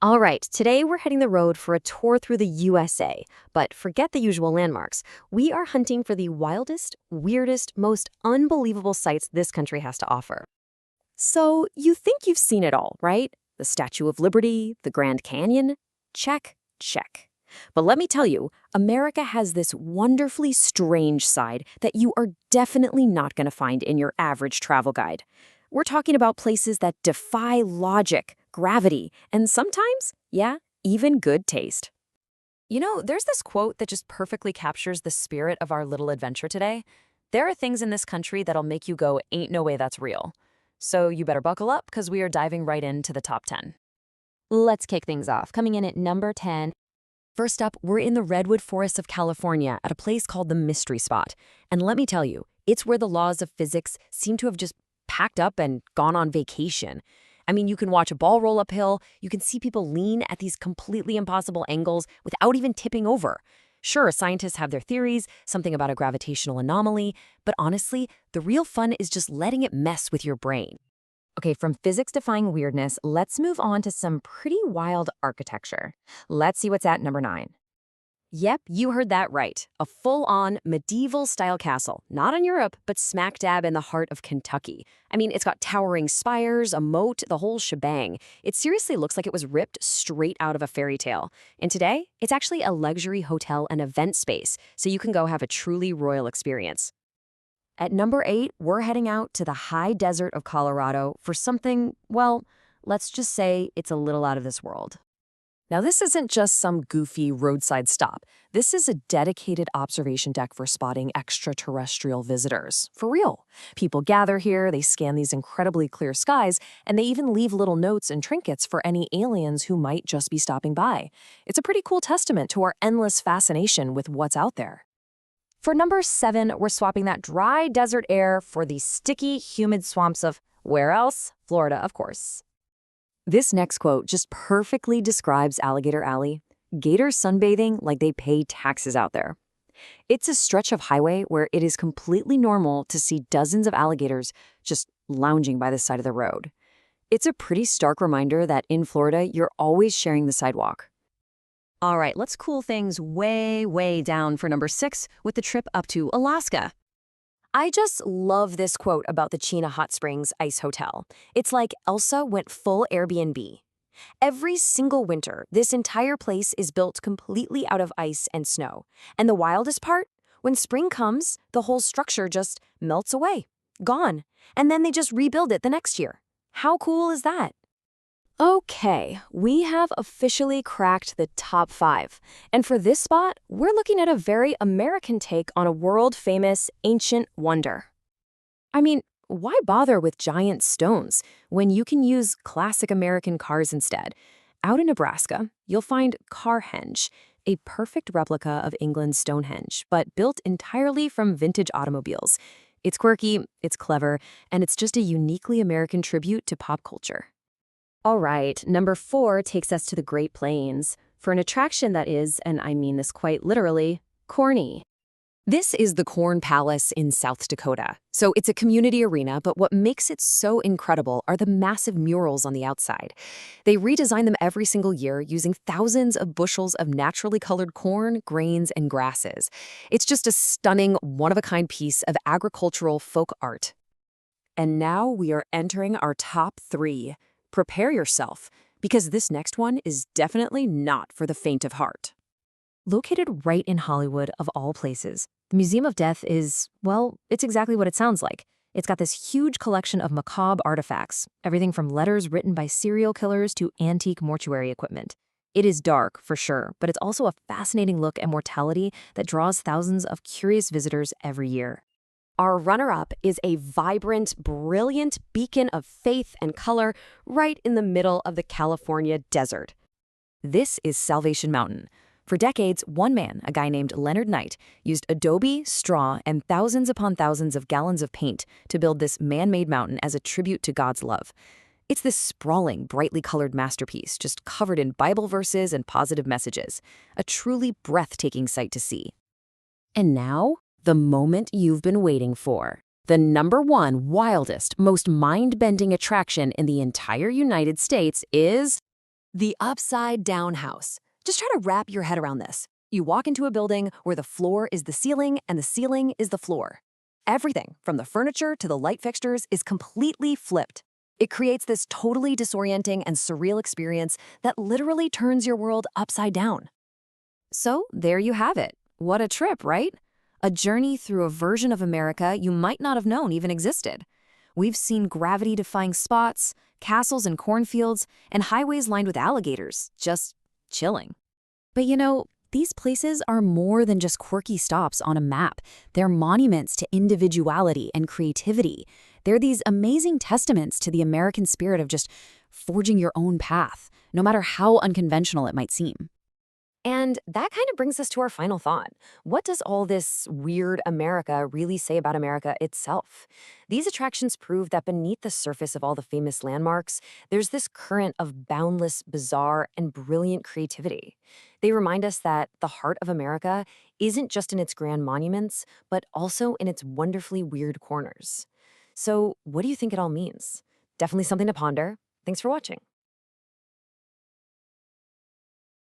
All right, today we're heading the road for a tour through the USA. But forget the usual landmarks. We are hunting for the wildest, weirdest, most unbelievable sights this country has to offer. So, you think you've seen it all, right? The Statue of Liberty, the Grand Canyon? Check, check. But let me tell you, America has this wonderfully strange side that you are definitely not going to find in your average travel guide. We're talking about places that defy logic, gravity, and sometimes, yeah, even good taste. There's this quote that just perfectly captures the spirit of our little adventure today. There are things in this country that'll make you go, ain't no way that's real. So you better buckle up because we are diving right into the top 10. Let's kick things off. Coming in at number 10. First up, we're in the redwood forests of California at a place called the Mystery Spot. And let me tell you, it's where the laws of physics seem to have just packed up and gone on vacation. I mean, you can watch a ball roll uphill, you can see people lean at these completely impossible angles without even tipping over. Sure, scientists have their theories, something about a gravitational anomaly, but honestly, the real fun is just letting it mess with your brain. Okay, from physics-defying weirdness, let's move on to some pretty wild architecture. Let's see what's at number 9. Yep, you heard that right. A full-on medieval-style castle. Not in Europe, but smack dab in the heart of Kentucky. I mean, it's got towering spires, a moat, the whole shebang. It seriously looks like it was ripped straight out of a fairy tale. And today, it's actually a luxury hotel and event space, so you can go have a truly royal experience. At number 8, we're heading out to the high desert of Colorado for something, well, let's just say it's a little out of this world. Now, this isn't just some goofy roadside stop. This is a dedicated observation deck for spotting extraterrestrial visitors. For real. People gather here, they scan these incredibly clear skies, and they even leave little notes and trinkets for any aliens who might just be stopping by. It's a pretty cool testament to our endless fascination with what's out there. For number 7, we're swapping that dry desert air for the sticky, humid swamps of where else? Florida, of course. This next quote just perfectly describes Alligator Alley. Gators sunbathing like they pay taxes out there. It's a stretch of highway where it is completely normal to see dozens of alligators just lounging by the side of the road. It's a pretty stark reminder that in Florida, you're always sharing the sidewalk. All right, let's cool things way, way down for number 6 with the trip up to Alaska. I just love this quote about the Chena Hot Springs Ice Hotel. It's like Elsa went full Airbnb. Every single winter, this entire place is built completely out of ice and snow. And the wildest part? When spring comes, the whole structure just melts away. Gone. And then they just rebuild it the next year. How cool is that? Okay, we have officially cracked the top 5. And for this spot, we're looking at a very American take on a world-famous ancient wonder. I mean, why bother with giant stones when you can use classic American cars instead? Out in Nebraska, you'll find Carhenge, a perfect replica of England's Stonehenge, but built entirely from vintage automobiles. It's quirky, it's clever, and it's just a uniquely American tribute to pop culture. All right, number 4 takes us to the Great Plains for an attraction that is, and I mean this quite literally, corny. This is the Corn Palace in South Dakota. So it's a community arena, but what makes it so incredible are the massive murals on the outside. They redesign them every single year using thousands of bushels of naturally colored corn, grains, and grasses. It's just a stunning, one-of-a-kind piece of agricultural folk art. And now we are entering our top 3. Prepare yourself, because this next one is definitely not for the faint of heart. Located right in Hollywood, of all places, the Museum of Death is, well, it's exactly what it sounds like. It's got this huge collection of macabre artifacts, everything from letters written by serial killers to antique mortuary equipment. It is dark, for sure, but it's also a fascinating look at mortality that draws thousands of curious visitors every year. Our runner-up is a vibrant, brilliant beacon of faith and color right in the middle of the California desert. This is Salvation Mountain. For decades, one man, a guy named Leonard Knight, used adobe, straw, and thousands upon thousands of gallons of paint to build this man-made mountain as a tribute to God's love. It's this sprawling, brightly colored masterpiece, just covered in Bible verses and positive messages. A truly breathtaking sight to see. And now, the moment you've been waiting for. The number 1 wildest, most mind-bending attraction in the entire United States is The upside down house. Just try to wrap your head around this. You walk into a building where the floor is the ceiling and the ceiling is the floor. Everything, from the furniture to the light fixtures, is completely flipped. It creates this totally disorienting and surreal experience that literally turns your world upside down. So there you have it. What a trip, right? A journey through a version of America you might not have known even existed. We've seen gravity-defying spots, castles and cornfields, and highways lined with alligators, just chilling. But these places are more than just quirky stops on a map. They're monuments to individuality and creativity. They're these amazing testaments to the American spirit of just forging your own path, no matter how unconventional it might seem. And that kind of brings us to our final thought. What does all this weird America really say about America itself? These attractions prove that beneath the surface of all the famous landmarks, there's this current of boundless, bizarre, and brilliant creativity. They remind us that the heart of America isn't just in its grand monuments, but also in its wonderfully weird corners. So, what do you think it all means? Definitely something to ponder. Thanks for watching.